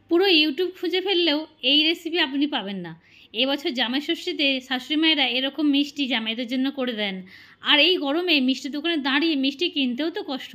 পুরো ইউটিউব খুঁজে ফেললেও এই রেসিপি আপনি পাবেন না। এবছর জামাই ষষ্ঠীতে শাশুড়ি মায়েরা এরকম মিষ্টি জামাইদের জন্য করে দেন। আর এই গরমে মিষ্টির দোকানে দাঁড়িয়ে মিষ্টি কিনতেও তো কষ্ট।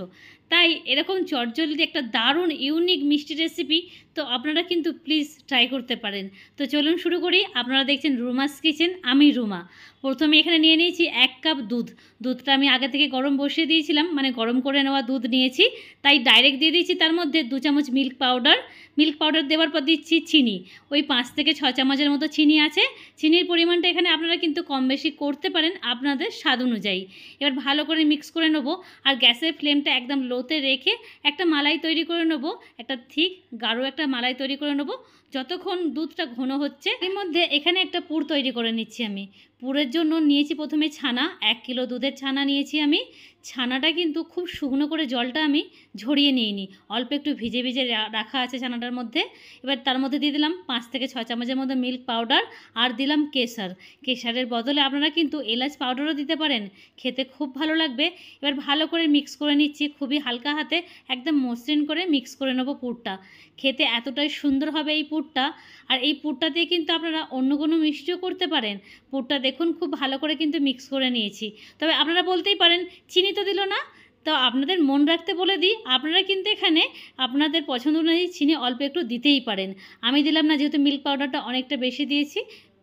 তাই এরকম চটজলদি একটা দারুণ ইউনিক মিষ্টি রেসিপি তো আপনারা কিন্তু প্লিজ ট্রাই করতে পারেন। তো চলুন শুরু করি। আপনারা দেখছেন রুমাস কিচেন, আমি রুমা। প্রথমে এখানে নিয়ে নিয়েছি 1 কাপ দুধ। দুধটা আমি আগে থেকে গরম বসিয়ে দিয়েছিলাম, মানে গরম করে নেওয়া দুধ নিয়েছি, তাই ডাইরেক্ট দিয়ে দিয়েছি তার মধ্যে 2 চামচ মিল্ক পাউডার। মিল্ক পাউডার দেওয়ার পর দিচ্ছি চিনি, ওই 5 থেকে 6 চামচের মতো চিনি আছে। চিনির পরিমাণটা এখানে আপনারা কিন্তু কম বেশি করতে পারেন আপনাদের স্বাদ অনুযায়ী। এবার ভালো করে মিক্স করে নেবো, আর গ্যাসের ফ্লেমটা একদম লোতে রেখে একটা মালাই তৈরি করে নেবো, একটা ঠিক গাঢ় একটা মালাই তৈরি করে নেবো যতক্ষণ দুধটা ঘন হচ্ছে। এর মধ্যে এখানে একটা পুর তৈরি করে নিচ্ছি আমি। পুরের জন্য নিয়েছি প্রথমে ছানা, 1 কিলো দুধের ছানা নিয়েছি আমি। ছানাটা কিন্তু খুব শুকনো করে জলটা আমি ঝরিয়ে নিইনি, অল্প একটু ভিজে ভিজে রাখা আছে ছানাটার মধ্যে। এবার তার মধ্যে দিয়ে দিলাম 5 থেকে 6 চামচের মতো মিল্ক পাউডার, আর দিলাম কেশর। কেশরের বদলে আপনারা কিন্তু এলাচ পাউডারও দিতে পারেন, খেতে খুব ভালো লাগবে। এবার ভালো করে মিক্স করে নিচ্ছি, খুবই হালকা হাতে একদম মসৃণ করে মিক্স করে নেবো পুরটা। খেতে এতটাই সুন্দর হবে এই পুরটা। আর এই পুরটা দিয়ে কিন্তু আপনারা অন্য কোনো মিষ্টিও করতে পারেন। পুরটা দেখুন খুব ভালো করে কিন্তু মিক্স করে নিয়েছি। তবে আপনারা বলতেই পারেন চিনি তো দিল না, তো আপনাদের মন রাখতে বলে দিই, আপনারা কিন্তু এখানে আপনাদের পছন্দ অনুযায়ী চিনি অল্প একটু দিতেই পারেন। আমি দিলাম না, যেহেতু মিল্ক পাউডারটা অনেকটা বেশি দিয়েছি।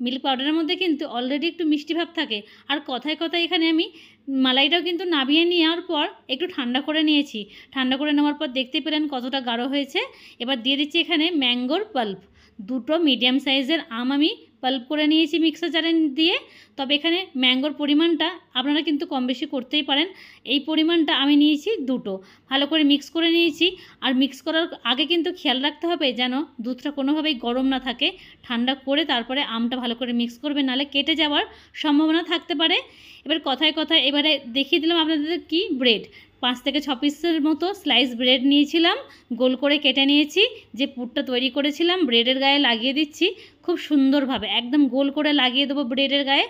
মিল্ক পাউডারের মধ্যে কিন্তু অলরেডি একটু মিষ্টি ভাব থাকে। আর কথায় কথায় এখানে আমি মালাইটাও কিন্তু নামিয়ে নেওয়ার পর একটু ঠান্ডা করে নিয়েছি। ঠান্ডা করে নেওয়ার পর দেখতে পেলেন কতটা গাঢ় হয়েছে। এবার দিয়ে দিচ্ছি এখানে ম্যাঙ্গোর পাল্প। 2টো মিডিয়াম সাইজের আম আমি পাল্প করে নিয়েছি মিক্সার জারে দিয়ে। তবে এখানে ম্যাঙ্গোর পরিমাণটা আপনারা কিন্তু কম বেশি করতেই পারেন। এই পরিমাণটা আমি নিয়েছি 2টো। ভালো করে মিক্স করে নিয়েছি। আর মিক্স করার আগে কিন্তু খেয়াল রাখতে হবে যেন দুধটা কোনোভাবেই গরম না থাকে। ঠান্ডা করে তারপরে আমটা ভালো করে মিক্স করবে, নাহলে কেটে যাওয়ার সম্ভাবনা থাকতে পারে। এবার কথায় কথায় এবারে দেখিয়ে দিলাম আপনাদের কি ব্রেড। 5 থেকে 6 পিসের মতো স্লাইস ব্রেড নিয়েছিলাম, গোল করে কেটে নিয়েছি। যে পুরটা তৈরি করেছিলাম ব্রেডের গায়ে লাগিয়ে দিচ্ছি খুব সুন্দরভাবে, একদম গোল করে লাগিয়ে দেবো ব্রেডের গায়ে।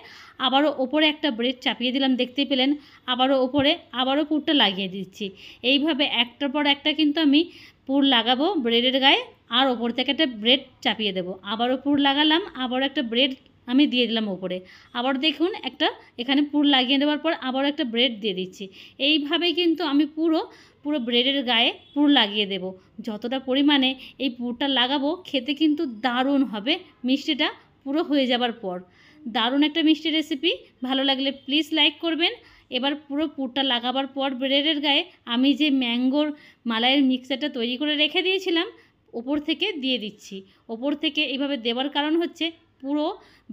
আবারও ওপরে একটা ব্রেড চাপিয়ে দিলাম, দেখতেই পেলেন। আবারও ওপরে আবারও পুরটা লাগিয়ে দিচ্ছি। এইভাবে একটার পর একটা কিন্তু আমি পুর লাগাবো ব্রেডের গায়ে, আর ওপর থেকে একটা ব্রেড চাপিয়ে দেবো। আবারও পুর লাগালাম, আবারও একটা ব্রেড আমি দিয়ে দিলাম ওপরে। আবার দেখুন একটা এখানে পুর লাগিয়ে দেওয়ার পর আবারও একটা ব্রেড দিয়ে দিচ্ছি। এইভাবেই কিন্তু আমি পুরো ব্রেডের গায়ে পুর লাগিয়ে দেব। যতটা পরিমাণে এই পুরটা লাগাবো খেতে কিন্তু দারুণ হবে মিষ্টিটা পুরো হয়ে যাবার পর। দারুণ একটা মিষ্টি রেসিপি। ভালো লাগলে প্লিজ লাইক করবেন। এবার পুরো পুরটা লাগাবার পর ব্রেডের গায়ে আমি যে ম্যাঙ্গোর মালাইয়ের মিক্সারটা তৈরি করে রেখে দিয়েছিলাম ওপর থেকে দিয়ে দিচ্ছি। ওপর থেকে এইভাবে দেওয়ার কারণ হচ্ছে পুরো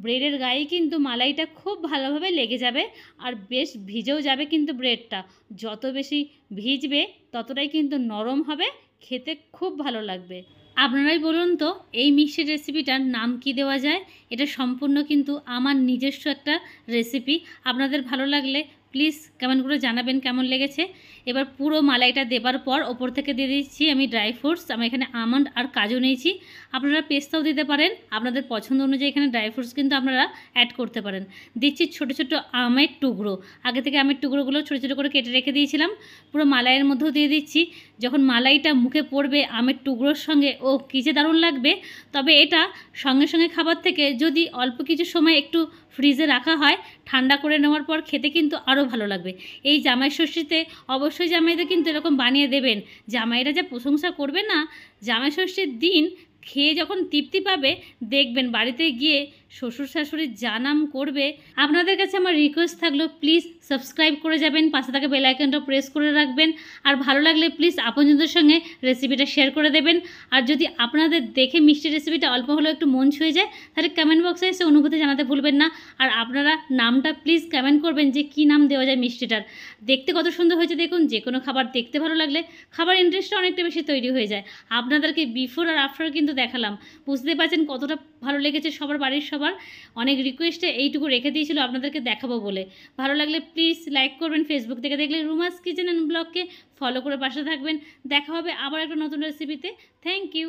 ব্রেডের গায়ে কিন্তু মালাইটা খুব ভালোভাবে লেগে যাবে, আর বেশ ভিজেও যাবে কিন্তু ব্রেডটা। যত বেশি ভিজবে ততটাই কিন্তু নরম হবে, খেতে খুব ভালো লাগবে। আপনারাই বলুন তো এই মিষ্টির রেসিপিটার নাম কি দেওয়া যায়? এটা সম্পূর্ণ কিন্তু আমার নিজস্ব একটা রেসিপি। আপনাদের ভালো লাগলে প্লিজ কমেন্ট করে জানাবেন কেমন লেগেছে। এবার পুরো মালাইটা দেবার পর ওপর থেকে দিয়ে দিচ্ছি আমি ড্রাই ফ্রুটস। আমি এখানে আমন্ড আর কাজু নিয়েছি, আপনারা পেস্তাও দিতে পারেন। আপনাদের পছন্দ অনুযায়ী এখানে ড্রাই ফ্রুটস কিন্তু আপনারা অ্যাড করতে পারেন। দিচ্ছি ছোটো ছোটো আমের টুকরো, আগে থেকে আমের টুকরোগুলো ছোটো ছোটো করে কেটে রেখে দিয়েছিলাম। পুরো মালাইয়ের মধ্যেও দিয়ে দিচ্ছি। যখন মালাইটা মুখে পড়বে আমের টুকরোর সঙ্গে, ও কী যে দারুণ লাগবে। তবে এটা সঙ্গে সঙ্গে খাবার থেকে যদি অল্প কিছু সময় একটু ফ্রিজে রাখা হয়, ঠান্ডা করে নেওয়ার পর খেতে কিন্তু আরও ভালো লাগবে। এই জামাই ষষ্ঠীতে অবশ্যই জামাইদের কিন্তু এরকম বানিয়ে দেবেন। জামাইরা যা প্রশংসা করবে না, জামাই ষষ্ঠীর দিন খেয়ে যখন তৃপ্তি পাবে দেখবেন বাড়িতে গিয়ে শ্বশুর শাশুড়ির যা নাম করবে। আপনাদের কাছে আমার রিকোয়েস্ট থাকলো প্লিজ সাবস্ক্রাইব করে যাবেন, পাশে থাকা বেল আইকনটা প্রেস করে রাখবেন। আর ভালো লাগলে প্লিজ আপনজনদের সঙ্গে রেসিপিটা শেয়ার করে দেবেন। আর যদি আপনাদের দেখে মিষ্টি রেসিপিটা অল্প হলেও একটু মন ছুঁয়ে যায়, তাহলে কমেন্ট বক্সে এসে অনুভূতি জানাতে ভুলবেন না। আর আপনারা নামটা প্লিজ কমেন্ট করবেন যে কী নাম দেওয়া যায় মিষ্টিটার। দেখতে কত সুন্দর হয়েছে দেখুন। যে কোনো খাবার দেখতে ভালো লাগলে খাবার ইন্টারেস্টটা অনেকটা বেশি তৈরি হয়ে যায়। আপনাদেরকে বিফোর আর আফটার কিন্তু দেখালাম, বুঝতে পারছেন কতটা ভালো লেগেছে সবার, বাড়ির সবার। অনেক রিকোয়েস্টে এইটুকু রেখে দিয়েছিল আপনাদেরকে দেখাবো বলে। ভালো লাগলে প্লিজ লাইক করবেন। ফেসবুক থেকে দেখলে রুমাস কিচেন অ্যান্ড ব্লগকে ফলো করে পাশে থাকবেন। দেখা হবে আবার একটা নতুন রেসিপিতে। Thank you.